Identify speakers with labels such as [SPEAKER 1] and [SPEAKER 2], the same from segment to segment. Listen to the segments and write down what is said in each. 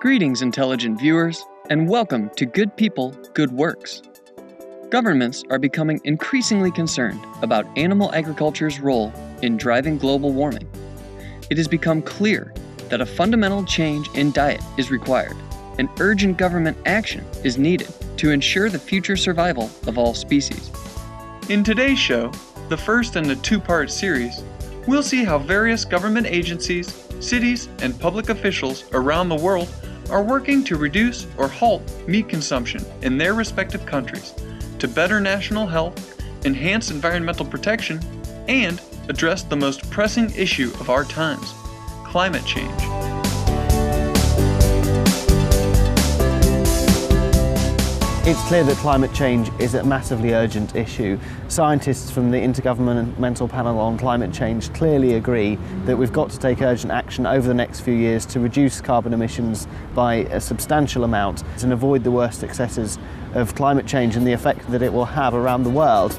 [SPEAKER 1] Greetings, intelligent viewers, and welcome to Good People, Good Works. Governments are becoming increasingly concerned about animal agriculture's role in driving global warming. It has become clear that a fundamental change in diet is required, and urgent government action is needed to ensure the future survival of all species. In today's show, the first in a two-part series, we'll see how various government agencies, cities, and public officials around the world are working to reduce or halt meat consumption in their respective countries to better national health, enhance environmental protection, and address the most pressing issue of our times, climate change.
[SPEAKER 2] It's clear that climate change is a massively urgent issue. Scientists from the Intergovernmental Panel on Climate Change clearly agree that we've got to take urgent action over the next few years to reduce carbon emissions by a substantial amount and avoid the worst excesses of climate change and the effect that it will have around the world.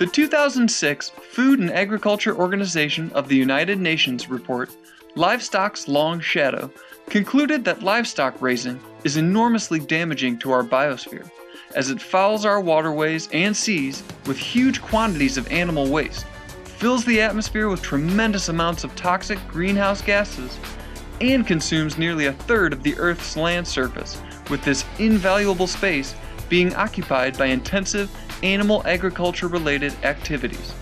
[SPEAKER 1] The 2006 Food and Agriculture Organization of the United Nations report, Livestock's Long Shadow, concluded that livestock raising is enormously damaging to our biosphere, as it fouls our waterways and seas with huge quantities of animal waste, fills the atmosphere with tremendous amounts of toxic greenhouse gases, and consumes nearly a third of the Earth's land surface, with this invaluable space being occupied by intensive animal agriculture-related activities.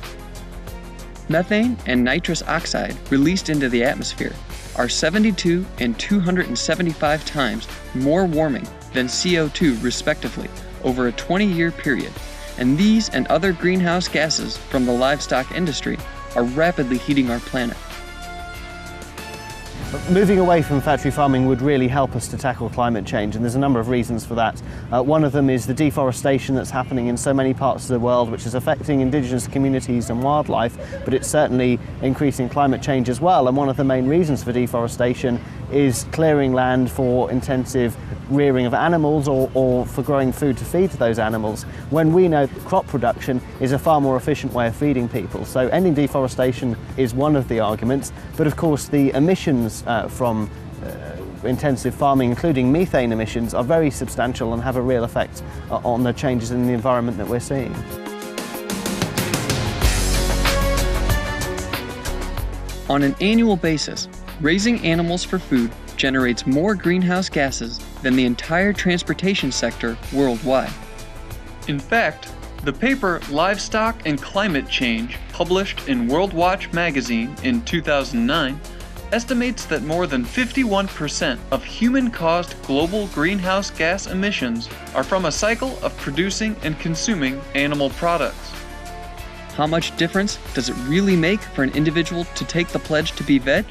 [SPEAKER 1] Methane and nitrous oxide released into the atmosphere are 72 and 275 times more warming than CO2 respectively over a 20-year period, and these and other greenhouse gases from the livestock industry are rapidly heating our planet.
[SPEAKER 2] Moving away from factory farming would really help us to tackle climate change, and there's a number of reasons for that. One of them is the deforestation that's happening in so many parts of the world, which is affecting indigenous communities and wildlife, but it's certainly increasing climate change as well. And one of the main reasons for deforestation is clearing land for intensive rearing of animals or for growing food to feed to those animals, when we know that crop production is a far more efficient way of feeding people. So ending deforestation is one of the arguments, but of course the emissions from intensive farming, including methane emissions, are very substantial and have a real effect on the changes in the environment that we're seeing.
[SPEAKER 1] On an annual basis, raising animals for food generates more greenhouse gases than the entire transportation sector worldwide. In fact, the paper Livestock and Climate Change, published in World Watch magazine in 2009, estimates that more than 51% of human-caused global greenhouse gas emissions are from a cycle of producing and consuming animal products. How much difference does it really make for an individual to take the pledge to be veg?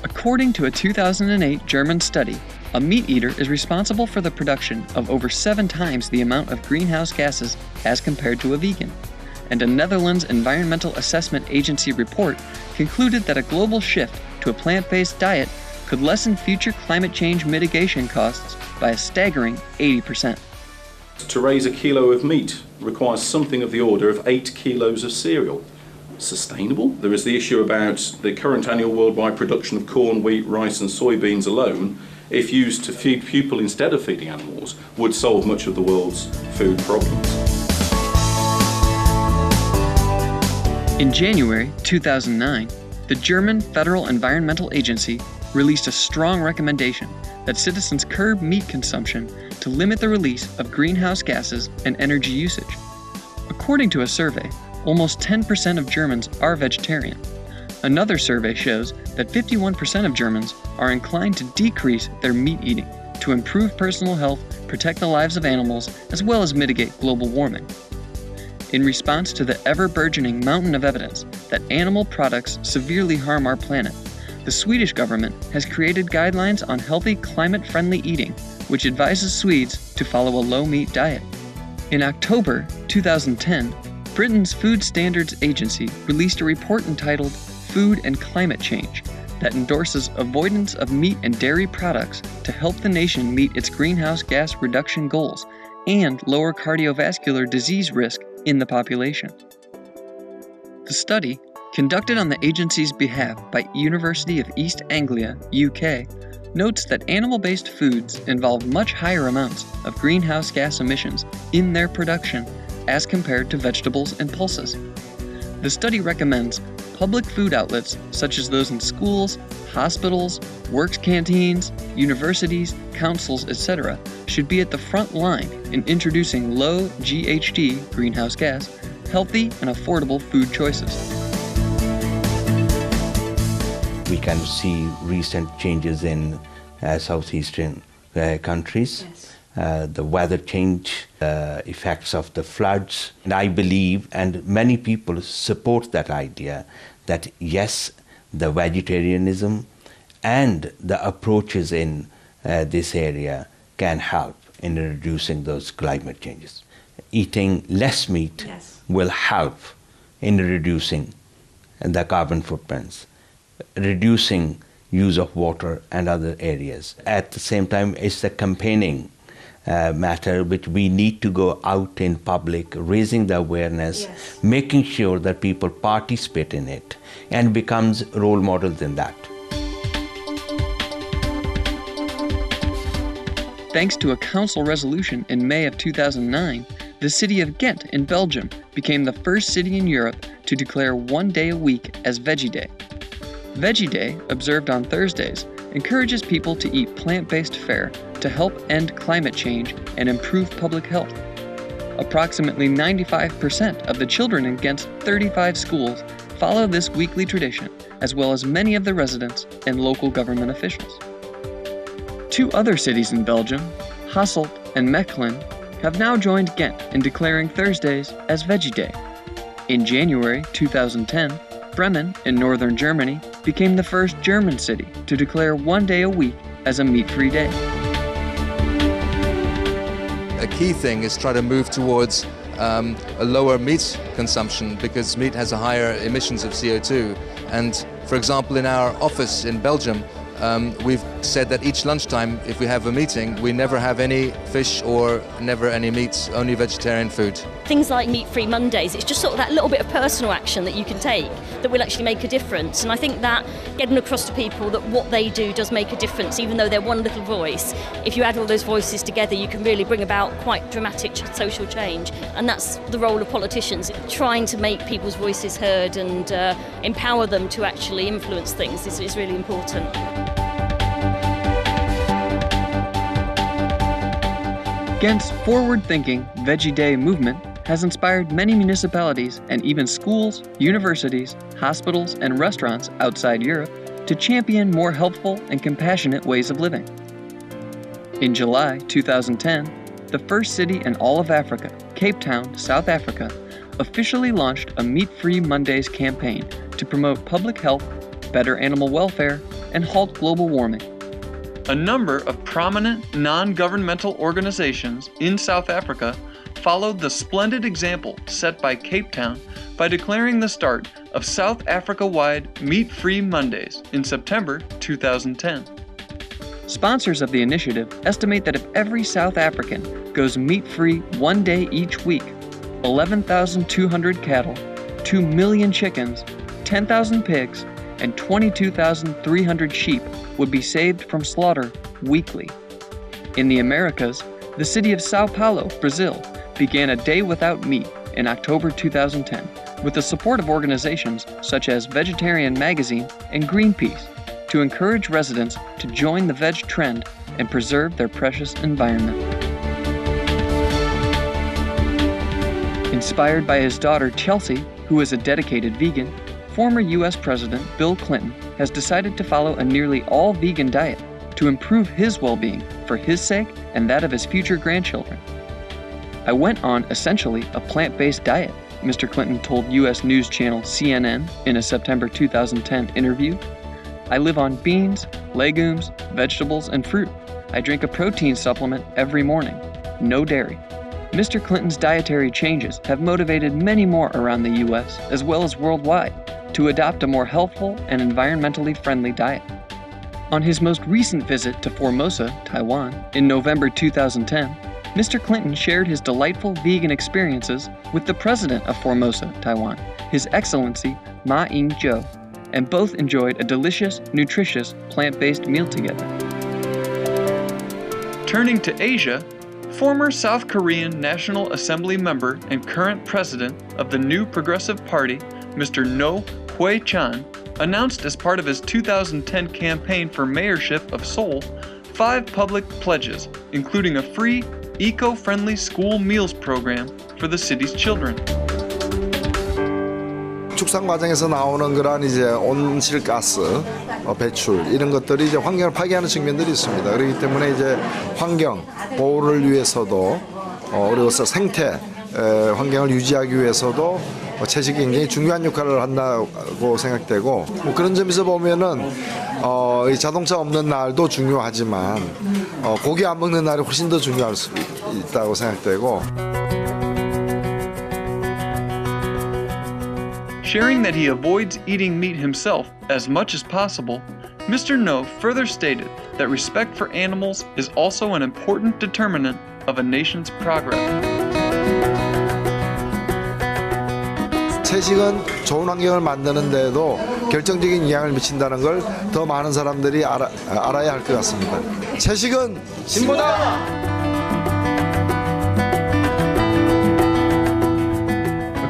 [SPEAKER 1] According to a 2008 German study, a meat eater is responsible for the production of over 7 times the amount of greenhouse gases as compared to a vegan. And a Netherlands Environmental Assessment Agency report concluded that a global shift to a plant-based diet could lessen future climate change mitigation costs by a staggering 80%.
[SPEAKER 3] To raise a kilo of meat requires something of the order of 8 kilos of cereal. Sustainable? There is the issue about the current annual worldwide production of corn, wheat, rice and soybeans alone, if used to feed people instead of feeding animals, would solve much of the world's food problems.
[SPEAKER 1] In January 2009, the German Federal Environmental Agency released a strong recommendation that citizens curb meat consumption to limit the release of greenhouse gases and energy usage. According to a survey, almost 10% of Germans are vegetarian. Another survey shows that 51% of Germans are inclined to decrease their meat eating to improve personal health, protect the lives of animals, as well as mitigate global warming. In response to the ever-burgeoning mountain of evidence that animal products severely harm our planet, the Swedish government has created guidelines on healthy, climate-friendly eating, which advises Swedes to follow a low-meat diet. In October 2010, Britain's Food Standards Agency released a report entitled Food and Climate Change that endorses avoidance of meat and dairy products to help the nation meet its greenhouse gas reduction goals and lower cardiovascular disease risk in the population. The study conducted on the agency's behalf by University of East Anglia, UK, notes that animal-based foods involve much higher amounts of greenhouse gas emissions in their production as compared to vegetables and pulses. The study recommends public food outlets such as those in schools, hospitals, works canteens, universities, councils, etc. should be at the front line in introducing low GHG greenhouse gas, healthy and affordable food choices.
[SPEAKER 4] We can see recent changes in southeastern countries, the weather change, effects of the floods. And I believe, and many people support that idea, that yes, the vegetarianism and the approaches in this area can help in reducing those climate changes. Eating less meat will help in reducing the carbon footprints, reducing use of water and other areas. At the same time, it's a campaigning matter which we need to go out in public, raising the awareness, making sure that people participate in it and becomes role models in that.
[SPEAKER 1] Thanks to a council resolution in May of 2009, the city of Ghent in Belgium became the first city in Europe to declare one day a week as Veggie Day. Veggie Day, observed on Thursdays, encourages people to eat plant-based fare to help end climate change and improve public health. Approximately 95% of the children in Ghent's 35 schools follow this weekly tradition, as well as many of the residents and local government officials. Two other cities in Belgium, Hasselt and Mechelen, have now joined Ghent in declaring Thursdays as Veggie Day. In January 2010, Bremen in northern Germany became the first German city to declare one day a week as a meat-free day.
[SPEAKER 5] A key thing is try to move towards a lower meat consumption, because meat has a higher emissions of CO2. And for example, in our office in Belgium, we've said that each lunchtime, if we have a meeting, we never have any fish or never any meat, only vegetarian food.
[SPEAKER 6] Things like meat-free Mondays, it's just sort of that little bit of personal action that you can take that will actually make a difference. And I think that getting across to people that what they do does make a difference, even though they're one little voice. If you add all those voices together, you can really bring about quite dramatic social change. And that's the role of politicians, trying to make people's voices heard and empower them to actually influence things is really important.
[SPEAKER 1] Ghent's forward-thinking Veggie Day movement has inspired many municipalities and even schools, universities, hospitals, and restaurants outside Europe to champion more helpful and compassionate ways of living. In July 2010, the first city in all of Africa, Cape Town, South Africa, officially launched a Meat-Free Mondays campaign to promote public health, better animal welfare, and halt global warming. A number of prominent non-governmental organizations in South Africa followed the splendid example set by Cape Town by declaring the start of South Africa-wide Meat-Free Mondays in September 2010. Sponsors of the initiative estimate that if every South African goes meat-free one day each week, 11,200 cattle, 2 million chickens, 10,000 pigs, and 22,300 sheep would be saved from slaughter weekly. In the Americas, the city of Sao Paulo, Brazil, began a day without meat in October 2010 with the support of organizations such as Vegetarian Magazine and Greenpeace to encourage residents to join the veg trend and preserve their precious environment. Inspired by his daughter Chelsea, who is a dedicated vegan, former U.S. President Bill Clinton has decided to follow a nearly all-vegan diet to improve his well-being for his sake and that of his future grandchildren. I went on essentially a plant-based diet, Mr. Clinton told U.S. news channel CNN in a September 2010 interview. I live on beans, legumes, vegetables, and fruit. I drink a protein supplement every morning. No dairy. Mr. Clinton's dietary changes have motivated many more around the U.S. as well as worldwide to adopt a more healthful and environmentally friendly diet. On his most recent visit to Formosa, Taiwan, in November 2010, Mr. Clinton shared his delightful vegan experiences with the president of Formosa, Taiwan, His Excellency Ma Ying Zhou, and both enjoyed a delicious, nutritious, plant-based meal together. Turning to Asia, former South Korean National Assembly member and current president of the New Progressive Party, Mr. No Hui-chan, announced as part of his 2010 campaign for mayorship of Seoul 5 public pledges, including a free, eco-friendly school meals program for the city's children.
[SPEAKER 7] 축산 과정에서 나오는 그러한 이제 온실가스, 배출 이런 것들이 이제 환경을 파괴하는 측면들이 있습니다. 그렇기 때문에 이제 환경 보호를 위해서도 그리고 생태 환경을 유지하기 위해서도 채식이 굉장히 중요한 역할을 한다고 생각되고 그런 점에서 보면은 이 자동차 없는 날도 중요하지만 고기 안 먹는 날이 훨씬 더 중요할 수 있다고 생각되고.
[SPEAKER 1] Sharing that he avoids eating meat himself as much as possible, Mr. No further stated that respect for animals is also an important determinant of a nation's progress.
[SPEAKER 7] 채식은 좋은 환경을 만드는 데에도 결정적인 영향을 미친다는 걸 더 많은 사람들이 알아야 할 것 같습니다. 채식은 진보다!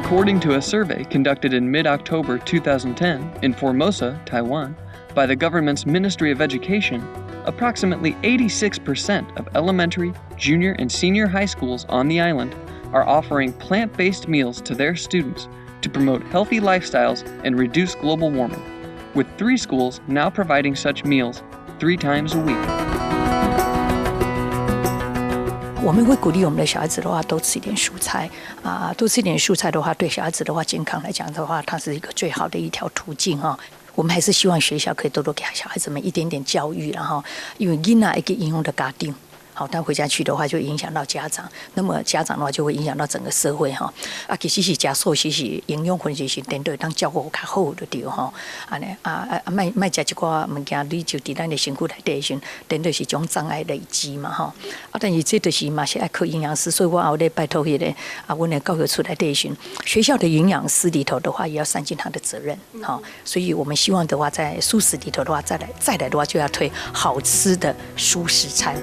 [SPEAKER 1] According to a survey conducted in mid-October 2010 in Formosa, Taiwan, by the government's Ministry of Education, approximately 86% of elementary, junior, and senior high schools on the island are offering plant-based meals to their students to promote healthy lifestyles and reduce global warming, with 3 schools now providing such meals 3 times a week.
[SPEAKER 8] 我们会鼓励我们的小孩子的话，多吃一点蔬菜啊，多吃一点蔬菜的话，对小孩子的话健康来讲的话，它是一个最好的一条途径哈。我们还是希望学校可以多多给小孩子们一点点教育，然后因为囡仔一个应用的家庭。好，但回家去的话，就影响到家长。那么家长的话，就会影响到整个社会哈。其实是加素，其实营养分是针对当照顾较好的对哈。安尼卖食一寡物件，你就伫咱的身躯内底时，针对是种障碍累积嘛哈。但是这就是嘛是爱靠营养师，所以我后来拜托迄个阮的教育处内底时，学校的营养师里头的话，也要善尽他的责任哈。所以我们希望的话，在素食里头的话，再来的话，就要推好吃的蔬食餐。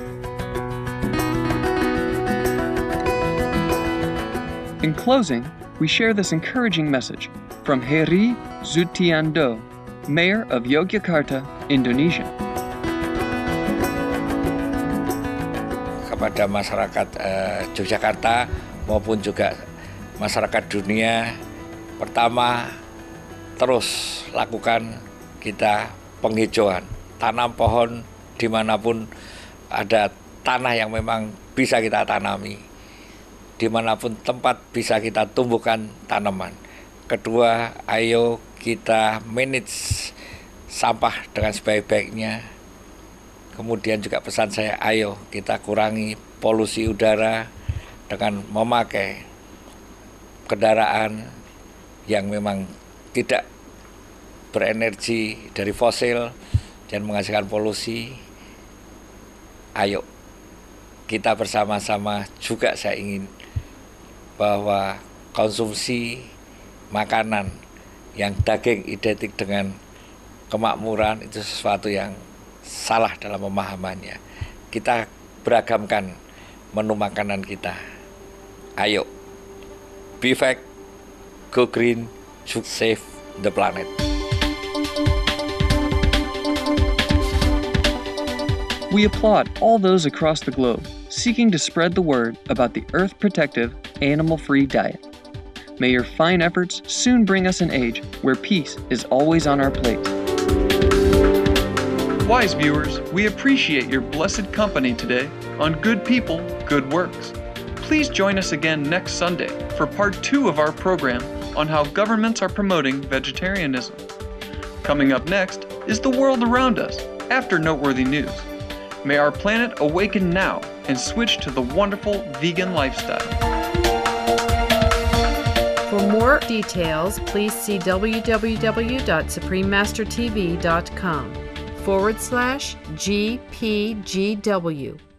[SPEAKER 1] In closing, we share this encouraging message from Heri Zutiando, Mayor of Yogyakarta, Indonesia.
[SPEAKER 9] Kepada masyarakat Yogyakarta maupun juga masyarakat dunia, pertama terus lakukan kita penghijauan, tanam pohon dimanapun ada tanah yang memang bisa kita tanami. Dimanapun tempat bisa kita tumbuhkan tanaman. Kedua, ayo kita manage sampah dengan sebaik-baiknya. Kemudian juga pesan saya, ayo kita kurangi polusi udara dengan memakai kendaraan yang memang tidak berenergi dari fosil dan menghasilkan polusi. Ayo kita bersama-sama juga saya ingin bahwa konsumsi makanan yang daging identik dengan kemakmuran itu sesuatu yang salah dalam pemahamannya. Kita beragamkan menu makanan kita. Ayo, be fact, go green, to save the planet.
[SPEAKER 1] We applaud all those across the globe seeking to spread the word about the earth-protective, animal-free diet. May your fine efforts soon bring us an age where peace is always on our plate. Wise viewers, we appreciate your blessed company today on Good People, Good Works. Please join us again next Sunday for part 2 of our program on how governments are promoting vegetarianism. Coming up next is the world around us after noteworthy news. May our planet awaken now and switch to the wonderful vegan lifestyle.
[SPEAKER 10] For more details, please see www.suprememastertv.com/GPGW.